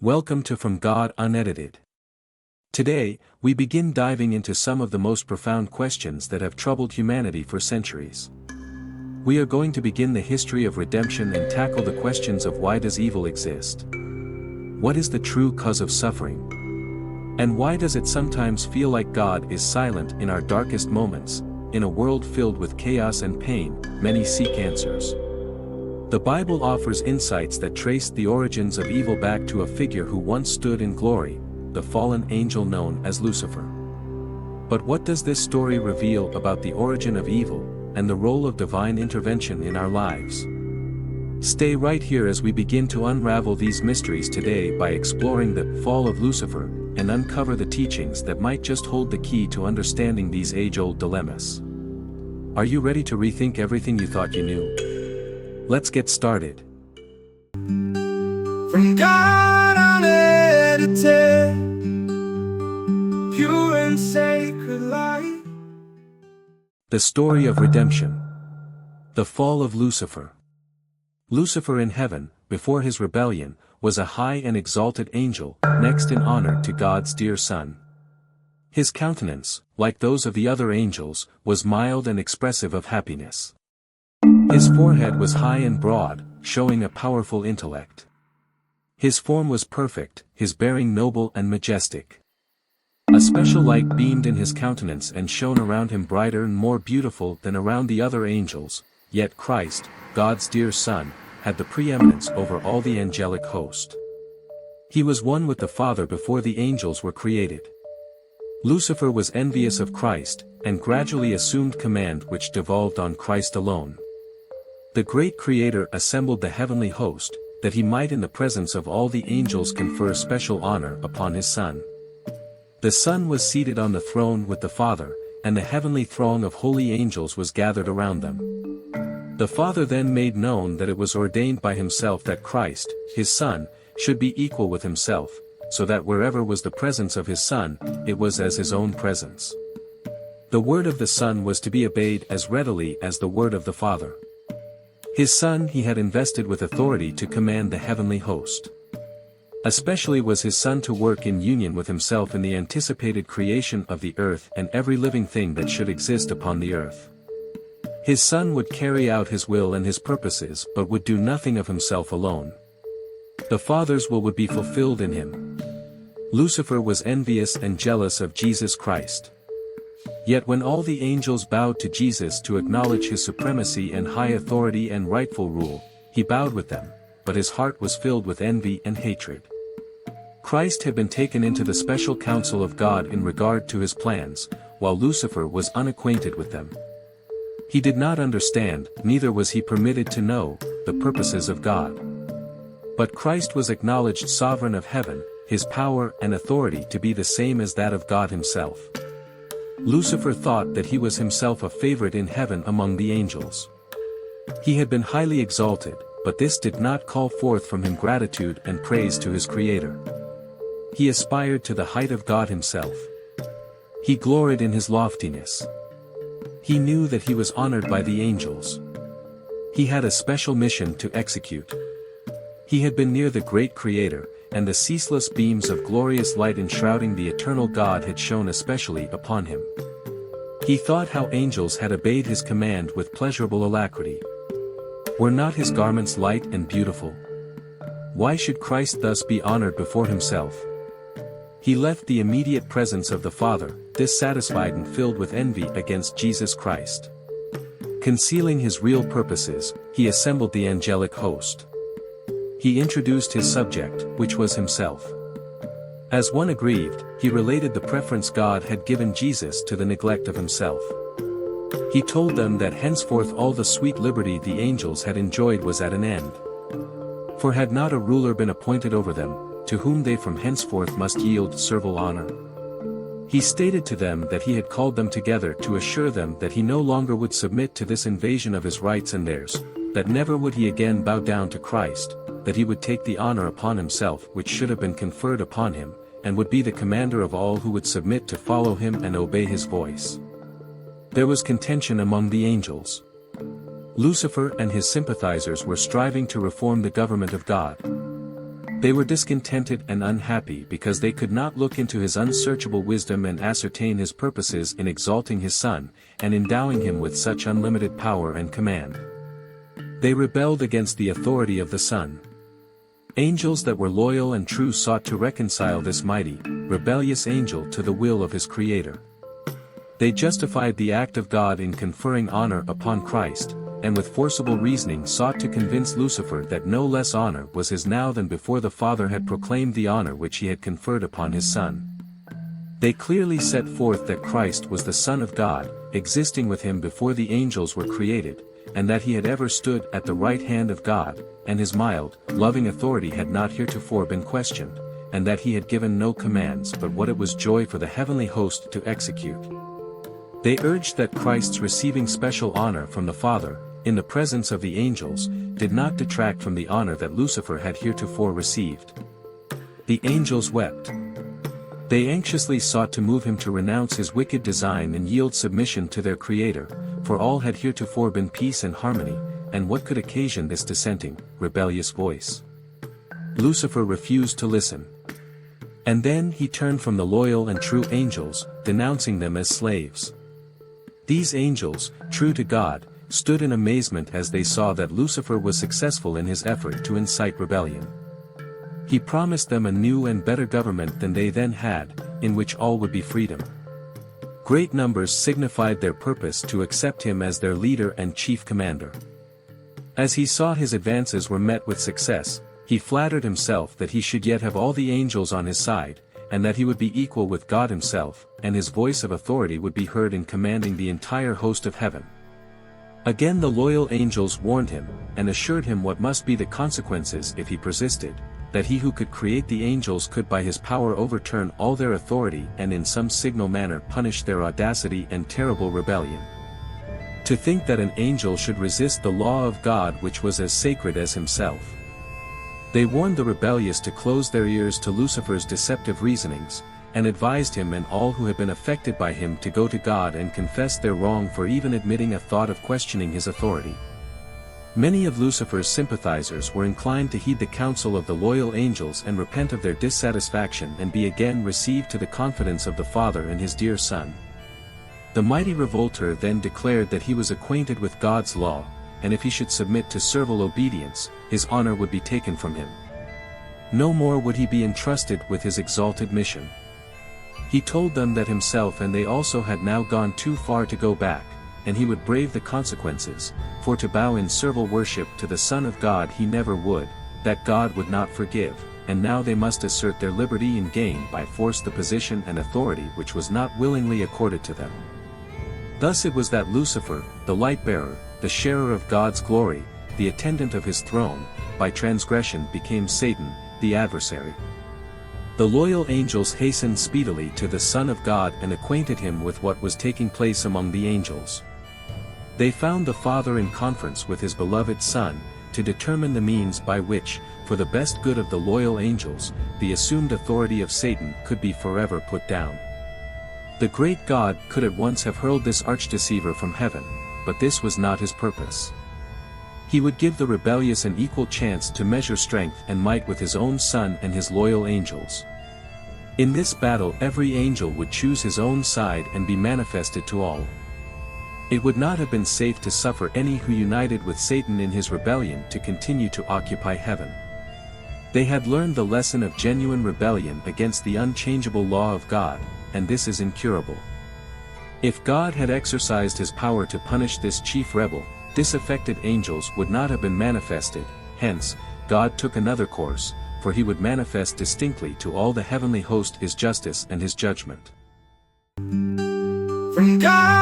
Welcome to From God Unedited. Today, we begin diving into some of the most profound questions that have troubled humanity for centuries. We are going to begin the history of redemption and tackle the questions of why does evil exist? What is the true cause of suffering? And why does it sometimes feel like God is silent in our darkest moments? In a world filled with chaos and pain, many seek answers. The Bible offers insights that trace the origins of evil back to a figure who once stood in glory, the fallen angel known as Lucifer. But what does this story reveal about the origin of evil, and the role of divine intervention in our lives? Stay right here as we begin to unravel these mysteries today by exploring the fall of Lucifer, and uncover the teachings that might just hold the key to understanding these age-old dilemmas. Are you ready to rethink everything you thought you knew? Let's get started. From God unedited, pure and sacred light. The story of redemption. The fall of Lucifer. Lucifer in heaven, before his rebellion, was a high and exalted angel, next in honor to God's dear Son. His countenance, like those of the other angels, was mild and expressive of happiness. His forehead was high and broad, showing a powerful intellect. His form was perfect, his bearing noble and majestic. A special light beamed in his countenance and shone around him brighter and more beautiful than around the other angels, yet Christ, God's dear Son, had the preeminence over all the angelic host. He was one with the Father before the angels were created. Lucifer was envious of Christ, and gradually assumed command which devolved on Christ alone. The great Creator assembled the heavenly host, that he might in the presence of all the angels confer special honor upon his Son. The Son was seated on the throne with the Father, and the heavenly throng of holy angels was gathered around them. The Father then made known that it was ordained by himself that Christ, his Son, should be equal with himself, so that wherever was the presence of his Son, it was as his own presence. The word of the Son was to be obeyed as readily as the word of the Father. His Son he had invested with authority to command the heavenly host. Especially was his Son to work in union with himself in the anticipated creation of the earth and every living thing that should exist upon the earth. His Son would carry out his will and his purposes but would do nothing of himself alone. The Father's will would be fulfilled in him. Lucifer was envious and jealous of Jesus Christ. Yet when all the angels bowed to Jesus to acknowledge his supremacy and high authority and rightful rule, he bowed with them, but his heart was filled with envy and hatred. Christ had been taken into the special counsel of God in regard to his plans, while Lucifer was unacquainted with them. He did not understand, neither was he permitted to know, the purposes of God. But Christ was acknowledged sovereign of heaven, his power and authority to be the same as that of God himself. Lucifer thought that he was himself a favorite in heaven among the angels. He had been highly exalted, but this did not call forth from him gratitude and praise to his Creator. He aspired to the height of God himself. He gloried in his loftiness. He knew that he was honored by the angels. He had a special mission to execute. He had been near the great Creator, and the ceaseless beams of glorious light enshrouding the eternal God had shone especially upon him. He thought how angels had obeyed his command with pleasurable alacrity. Were not his garments light and beautiful? Why should Christ thus be honored before himself? He left the immediate presence of the Father, dissatisfied and filled with envy against Jesus Christ. Concealing his real purposes, he assembled the angelic host. He introduced his subject, which was himself. As one aggrieved, he related the preference God had given Jesus to the neglect of himself. He told them that henceforth all the sweet liberty the angels had enjoyed was at an end. For had not a ruler been appointed over them, to whom they from henceforth must yield servile honor? He stated to them that he had called them together to assure them that he no longer would submit to this invasion of his rights and theirs, that never would he again bow down to Christ, that he would take the honor upon himself which should have been conferred upon him, and would be the commander of all who would submit to follow him and obey his voice. There was contention among the angels. Lucifer and his sympathizers were striving to reform the government of God. They were discontented and unhappy because they could not look into his unsearchable wisdom and ascertain his purposes in exalting his Son, and endowing him with such unlimited power and command. They rebelled against the authority of the Son. Angels that were loyal and true sought to reconcile this mighty, rebellious angel to the will of his Creator. They justified the act of God in conferring honor upon Christ, and with forcible reasoning sought to convince Lucifer that no less honor was his now than before the Father had proclaimed the honor which he had conferred upon his Son. They clearly set forth that Christ was the Son of God, existing with him before the angels were created, and that he had ever stood at the right hand of God, and his mild, loving authority had not heretofore been questioned, and that he had given no commands but what it was joy for the heavenly host to execute. They urged that Christ's receiving special honor from the Father, in the presence of the angels, did not detract from the honor that Lucifer had heretofore received. The angels wept. They anxiously sought to move him to renounce his wicked design and yield submission to their Creator, for all had heretofore been peace and harmony, and what could occasion this dissenting, rebellious voice? Lucifer refused to listen. And then he turned from the loyal and true angels, denouncing them as slaves. These angels, true to God, stood in amazement as they saw that Lucifer was successful in his effort to incite rebellion. He promised them a new and better government than they then had, in which all would be freedom. Great numbers signified their purpose to accept him as their leader and chief commander. As he saw his advances were met with success, he flattered himself that he should yet have all the angels on his side, and that he would be equal with God himself, and his voice of authority would be heard in commanding the entire host of heaven. Again the loyal angels warned him, and assured him what must be the consequences if he persisted, that he who could create the angels could by his power overturn all their authority and in some signal manner punish their audacity and terrible rebellion. To think that an angel should resist the law of God which was as sacred as himself. They warned the rebellious to close their ears to Lucifer's deceptive reasonings, and advised him and all who had been affected by him to go to God and confess their wrong for even admitting a thought of questioning his authority. Many of Lucifer's sympathizers were inclined to heed the counsel of the loyal angels and repent of their dissatisfaction and be again received to the confidence of the Father and his dear Son. The mighty revolter then declared that he was acquainted with God's law, and if he should submit to servile obedience, his honor would be taken from him. No more would he be entrusted with his exalted mission. He told them that himself and they also had now gone too far to go back, and he would brave the consequences, for to bow in servile worship to the Son of God he never would, that God would not forgive, and now they must assert their liberty and gain by force the position and authority which was not willingly accorded to them. Thus it was that Lucifer, the light-bearer, the sharer of God's glory, the attendant of his throne, by transgression became Satan, the adversary. The loyal angels hastened speedily to the Son of God and acquainted him with what was taking place among the angels. They found the Father in conference with his beloved Son, to determine the means by which, for the best good of the loyal angels, the assumed authority of Satan could be forever put down. The great God could at once have hurled this arch-deceiver from heaven, but this was not his purpose. He would give the rebellious an equal chance to measure strength and might with his own Son and his loyal angels. In this battle every angel would choose his own side and be manifested to all. It would not have been safe to suffer any who united with Satan in his rebellion to continue to occupy heaven. They had learned the lesson of genuine rebellion against the unchangeable law of God, and this is incurable. If God had exercised his power to punish this chief rebel, disaffected angels would not have been manifested, hence, God took another course, for he would manifest distinctly to all the heavenly host his justice and his judgment. From God